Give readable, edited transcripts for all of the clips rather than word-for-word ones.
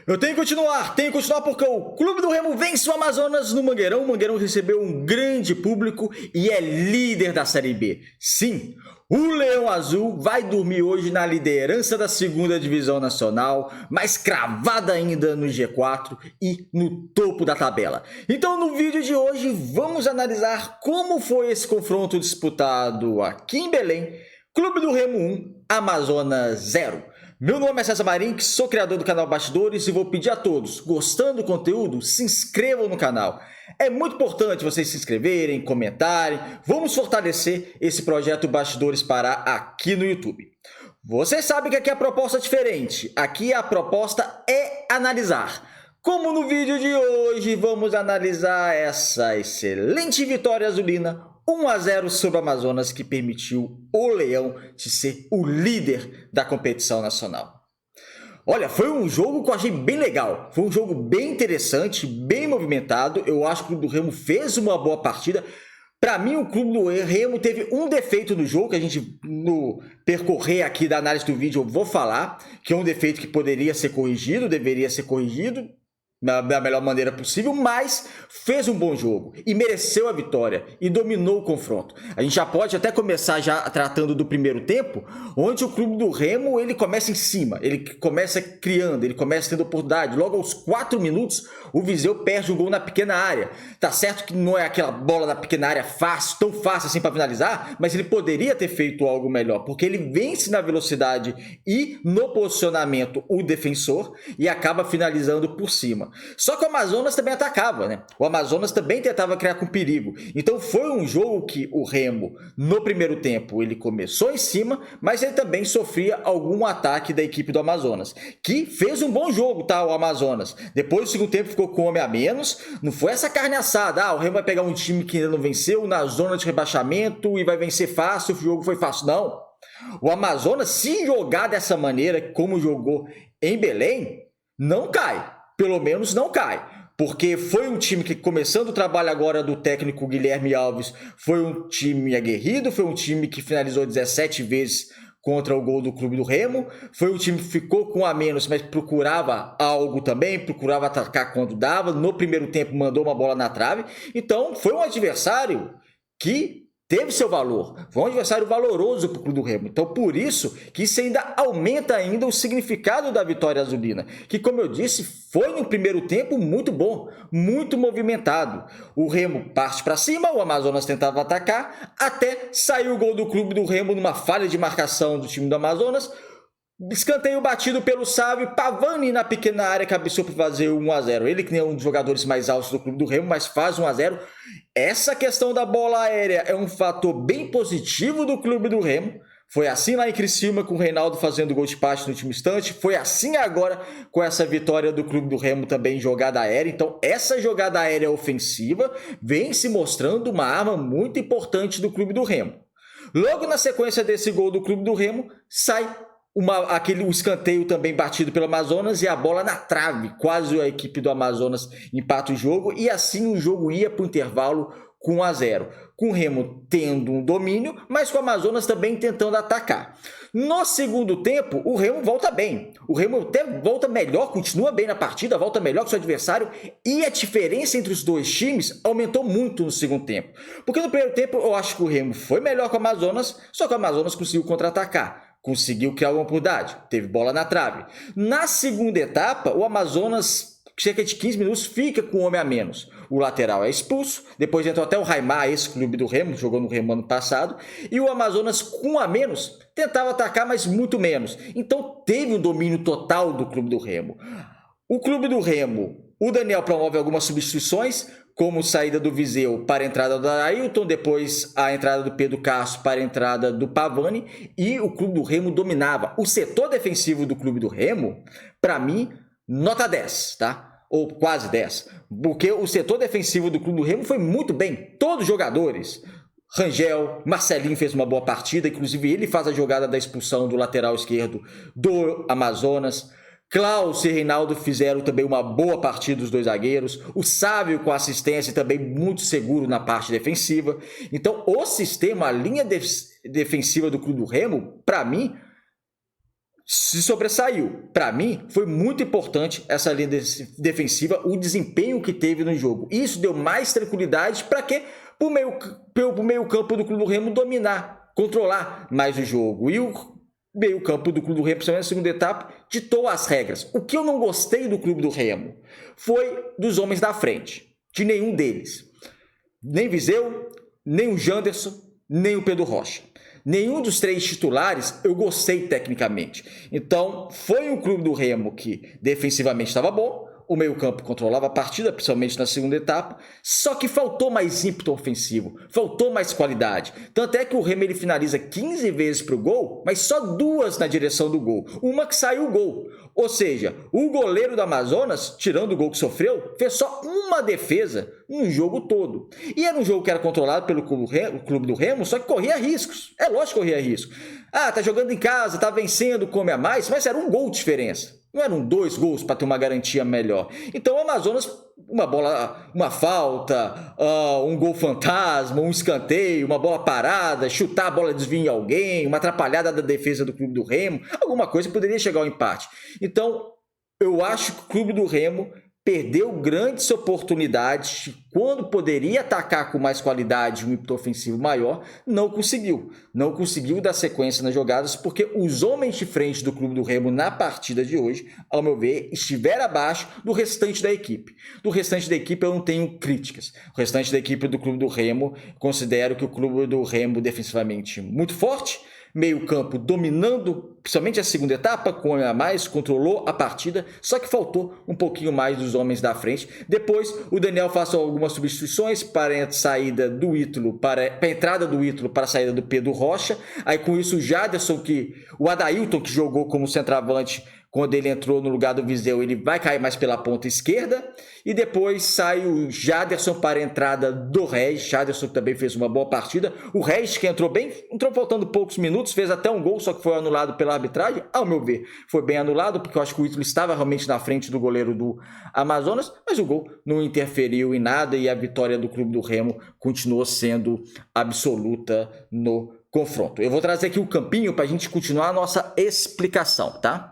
Eu tenho que continuar porque o Clube do Remo vence o Amazonas no Mangueirão. O Mangueirão recebeu um grande público e é líder da Série B. Sim, o Leão Azul vai dormir hoje na liderança da segunda divisão nacional, mas cravada ainda no G4 e no topo da tabela. Então no vídeo de hoje vamos analisar como foi esse confronto disputado aqui em Belém. Clube do Remo 1, Amazonas 0. Meu nome é César Marim, sou criador do canal Bastidores e vou pedir a todos, gostando do conteúdo, se inscrevam no canal. É muito importante vocês se inscreverem, comentarem, vamos fortalecer esse projeto Bastidores Pará aqui no YouTube. Vocês sabem que aqui a proposta é diferente, aqui a proposta é analisar. Como no vídeo de hoje vamos analisar essa excelente vitória azulina 1-0 sobre o Amazonas, que permitiu o Leão de ser o líder da competição nacional. Olha, foi um jogo que eu achei bem legal. Foi um jogo bem interessante, bem movimentado. Eu acho que o Clube do Remo fez uma boa partida. Para mim, o Clube do Remo teve um defeito no jogo, que a gente, no percorrer aqui da análise do vídeo, eu vou falar, que é um defeito que poderia ser corrigido, deveria ser corrigido da melhor maneira possível, mas fez um bom jogo e mereceu a vitória e dominou o confronto. A gente já pode até começar já tratando do primeiro tempo, onde o Clube do Remo ele começa em cima, ele começa criando, ele começa tendo oportunidade. Logo aos 4 minutos, o Viseu perde um gol na pequena área. Tá certo que não é aquela bola na pequena área fácil, tão fácil assim para finalizar, mas ele poderia ter feito algo melhor, porque ele vence na velocidade e no posicionamento o defensor e acaba finalizando por cima. Só que o Amazonas também atacava, né? O Amazonas também tentava criar com perigo. Então foi um jogo que o Remo, no primeiro tempo, ele começou em cima, mas ele também sofria algum ataque da equipe do Amazonas, que fez um bom jogo, tá? O Amazonas. Depois do segundo tempo ficou com homem a menos. Não foi essa carne assada. O Remo vai pegar um time que ainda não venceu na zona de rebaixamento e vai vencer fácil, o jogo foi fácil. Não. O Amazonas, se jogar dessa maneira, como jogou em Belém, não cai. Pelo menos não cai, porque foi um time que, começando o trabalho agora do técnico Guilherme Alves, foi um time aguerrido, foi um time que finalizou 17 vezes contra o gol do Clube do Remo, foi um time que ficou com a menos, mas procurava algo também, procurava atacar quando dava, no primeiro tempo mandou uma bola na trave, então foi um adversário que teve seu valor, foi um adversário valoroso para o Clube do Remo. Então, por isso que isso ainda aumenta ainda o significado da vitória azulina, que, como eu disse, foi no primeiro tempo muito bom, muito movimentado. O Remo parte para cima, o Amazonas tentava atacar, até saiu o gol do Clube do Remo numa falha de marcação do time do Amazonas. Escanteio batido pelo Sávio, Pavani na pequena área cabeçou para fazer 1-0. Ele que nem é um dos jogadores mais altos do Clube do Remo, mas faz 1-0. Essa questão da bola aérea é um fator bem positivo do Clube do Remo. Foi assim lá em Criciúma com o Reinaldo fazendo gol de empate no último instante. Foi assim agora com essa vitória do Clube do Remo também em jogada aérea. Então essa jogada aérea ofensiva vem se mostrando uma arma muito importante do Clube do Remo. Logo na sequência desse gol do Clube do Remo, sai um escanteio também batido pelo Amazonas e a bola na trave, quase a equipe do Amazonas empata o jogo e assim o jogo ia para o intervalo com 1-0, com o Remo tendo um domínio, mas com o Amazonas também tentando atacar. No segundo tempo, o Remo volta bem, o Remo até volta melhor, continua bem na partida, volta melhor que seu adversário e a diferença entre os dois times aumentou muito no segundo tempo, porque no primeiro tempo eu acho que o Remo foi melhor que o Amazonas, só que o Amazonas conseguiu contra-atacar. Conseguiu criar uma oportunidade, teve bola na trave. Na segunda etapa, o Amazonas, cerca de 15 minutos, fica com um homem a menos. O lateral é expulso, depois entrou até o Raimar, esse Clube do Remo, jogou no Remo ano passado, e o Amazonas, com um a menos, tentava atacar, mas muito menos. Então teve um domínio total do Clube do Remo. O Clube do Remo, o Daniel promove algumas substituições, como saída do Viseu para a entrada do Ailton, depois a entrada do Pedro Castro para a entrada do Pavani, e o Clube do Remo dominava. O setor defensivo do Clube do Remo, para mim, nota 10, tá? Ou quase 10, porque o setor defensivo do Clube do Remo foi muito bem, todos os jogadores. Rangel, Marcelinho fez uma boa partida, inclusive ele faz a jogada da expulsão do lateral esquerdo do Amazonas. Klaus e Reinaldo fizeram também uma boa partida dos dois zagueiros. O Sávio com assistência também muito seguro na parte defensiva. Então o sistema, a linha defensiva do Clube do Remo, para mim, se sobressaiu. Para mim, foi muito importante essa linha defensiva, o desempenho que teve no jogo. Isso deu mais tranquilidade para quê? Para o meio campo do Clube do Remo dominar, controlar mais o jogo. E o meio campo do Clube do Remo, principalmente na segunda etapa, ditou as regras. O que eu não gostei do Clube do Remo foi dos homens da frente, de nenhum deles. Nem Viseu, nem o Janderson, nem o Pedro Rocha. Nenhum dos três titulares eu gostei tecnicamente. Então, foi um Clube do Remo que defensivamente estava bom, o meio-campo controlava a partida, principalmente na segunda etapa, só que faltou mais ímpeto ofensivo, faltou mais qualidade. Tanto é que o Remo ele finaliza 15 vezes para o gol, mas só 2 na direção do gol. Uma que saiu o gol. Ou seja, o goleiro do Amazonas, tirando o gol que sofreu, fez só uma defesa no jogo todo. E era um jogo que era controlado pelo Clube do Remo, só que corria riscos. É lógico que corria risco. Tá jogando em casa, tá vencendo, come a mais, mas era um gol de diferença. Não eram 2 gols para ter uma garantia melhor. Então o Amazonas, uma bola, uma falta, um gol fantasma, um escanteio, uma bola parada, chutar a bola desvia em alguém, uma atrapalhada da defesa do Clube do Remo, alguma coisa poderia chegar ao empate. Então eu acho que o Clube do Remo perdeu grandes oportunidades, quando poderia atacar com mais qualidade, um ímpeto ofensivo maior, não conseguiu. Não conseguiu dar sequência nas jogadas, porque os homens de frente do Clube do Remo na partida de hoje, ao meu ver, estiveram abaixo do restante da equipe. Do restante da equipe eu não tenho críticas. O restante da equipe do Clube do Remo, considero que o Clube do Remo defensivamente muito forte, meio campo dominando, principalmente a segunda etapa, com um homem a mais, controlou a partida, só que faltou um pouquinho mais dos homens da frente. Depois, o Daniel faz algumas substituições para a saída do Ítalo, para a entrada do Ítalo para a saída do Pedro Rocha. Aí com isso o Jaderson, o Adailton, que jogou como centroavante, quando ele entrou no lugar do Viseu, ele vai cair mais pela ponta esquerda. E depois sai o Jaderson para a entrada do Regis. Jaderson também fez uma boa partida. O Regis, que entrou bem, entrou faltando poucos minutos, fez até um gol, só que foi anulado pela arbitragem. Ao meu ver, foi bem anulado, porque eu acho que o Ítalo estava realmente na frente do goleiro do Amazonas, mas o gol não interferiu em nada e a vitória do Clube do Remo continuou sendo absoluta no confronto. Eu vou trazer aqui o campinho para a gente continuar a nossa explicação, tá?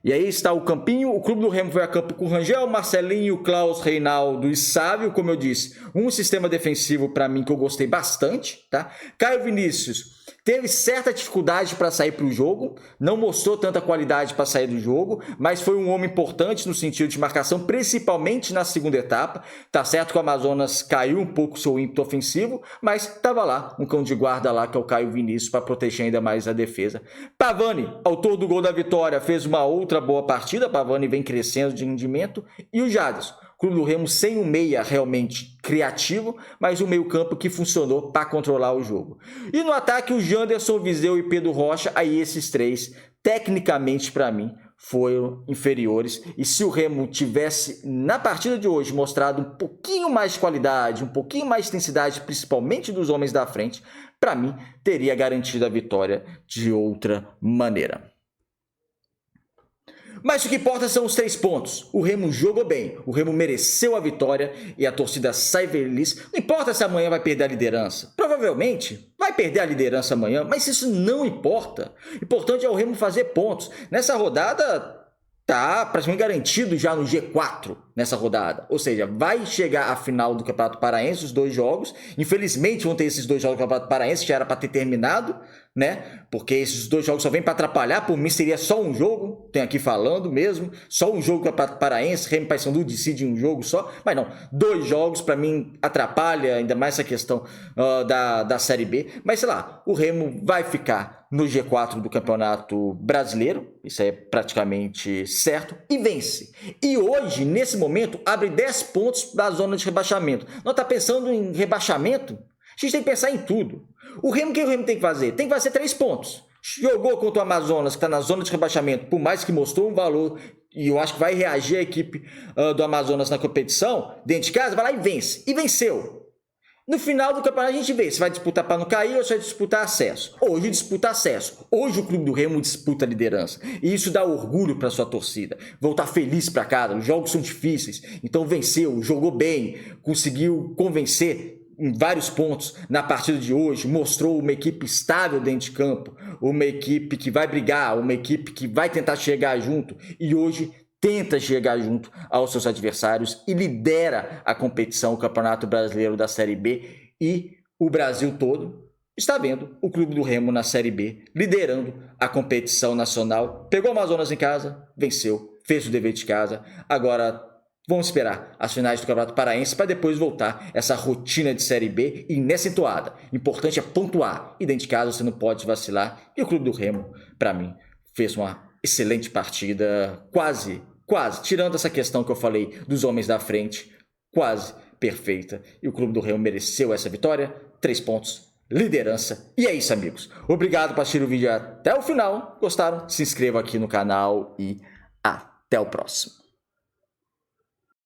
E aí está o campinho, o Clube do Remo foi a campo com Rangel, Marcelinho, Klaus, Reinaldo e Sávio, como eu disse, um sistema defensivo para mim que eu gostei bastante, tá? Caio Vinícius teve certa dificuldade para sair para o jogo, não mostrou tanta qualidade para sair do jogo, mas foi um homem importante no sentido de marcação, principalmente na segunda etapa. Tá certo que o Amazonas caiu um pouco seu ímpeto ofensivo, mas estava lá um cão de guarda lá, que é o Caio Vinícius, para proteger ainda mais a defesa. Pavani, autor do gol da vitória, fez uma outra boa partida. Pavani vem crescendo de rendimento. E o Jaderson, Clube do Remo sem um meia realmente criativo, mas um meio campo que funcionou para controlar o jogo. E no ataque, o Janderson, Viseu e Pedro Rocha, aí esses três, tecnicamente para mim, foram inferiores. E se o Remo tivesse, na partida de hoje, mostrado um pouquinho mais de qualidade, um pouquinho mais de intensidade, principalmente dos homens da frente, para mim, teria garantido a vitória de outra maneira. Mas o que importa são os 3 pontos. O Remo jogou bem, o Remo mereceu a vitória e a torcida sai feliz. Não importa se amanhã vai perder a liderança. Provavelmente vai perder a liderança amanhã, mas isso não importa. O importante é o Remo fazer pontos. Nessa rodada, tá praticamente garantido já no G4 nessa rodada. Ou seja, vai chegar à final do Campeonato Paraense, os 2 jogos. Infelizmente vão ter esses 2 jogos do Campeonato Paraense, já era para ter terminado, né? Porque esses 2 jogos só vêm para atrapalhar. Por mim seria só um jogo, tem aqui falando mesmo, só um jogo do Campeonato Paraense, Remo e Paysandu decide um jogo só, mas não, 2 jogos para mim atrapalha ainda mais essa questão da Série B. Mas sei lá, o Remo vai ficar no G4 do Campeonato Brasileiro, isso é praticamente certo, e vence. E hoje, nesse momento, abre 10 pontos da zona de rebaixamento. Não está pensando em rebaixamento? A gente tem que pensar em tudo. O que o Remo tem que fazer? Tem que fazer 3 pontos. Jogou contra o Amazonas, que está na zona de rebaixamento, por mais que mostrou um valor, e eu acho que vai reagir a equipe do Amazonas na competição, dentro de casa, vai lá e vence. E venceu. No final do campeonato a gente vê se vai disputar para não cair ou se vai disputar acesso. Hoje disputa acesso. Hoje o Clube do Remo disputa a liderança. E isso dá orgulho para sua torcida. Voltar feliz para casa. Os jogos são difíceis. Então venceu, jogou bem, conseguiu convencer. em vários pontos na partida de hoje, mostrou uma equipe estável dentro de campo, uma equipe que vai brigar, uma equipe que vai tentar chegar junto, e hoje tenta chegar junto aos seus adversários e lidera a competição, o Campeonato Brasileiro da Série B, e o Brasil todo está vendo o Clube do Remo na Série B, liderando a competição nacional. Pegou o Amazonas em casa, venceu, fez o dever de casa. Agora vamos esperar as finais do Campeonato Paraense para depois voltar essa rotina de Série B e nessa entoada. Importante é pontuar, e dentro de casa você não pode vacilar. E o Clube do Remo, para mim, fez uma excelente partida, quase, tirando essa questão que eu falei dos homens da frente, quase perfeita. E o Clube do Remo mereceu essa vitória, 3 pontos. Liderança. E é isso, amigos. Obrigado por assistir o vídeo até o final. Gostaram? Se inscreva aqui no canal e até o próximo.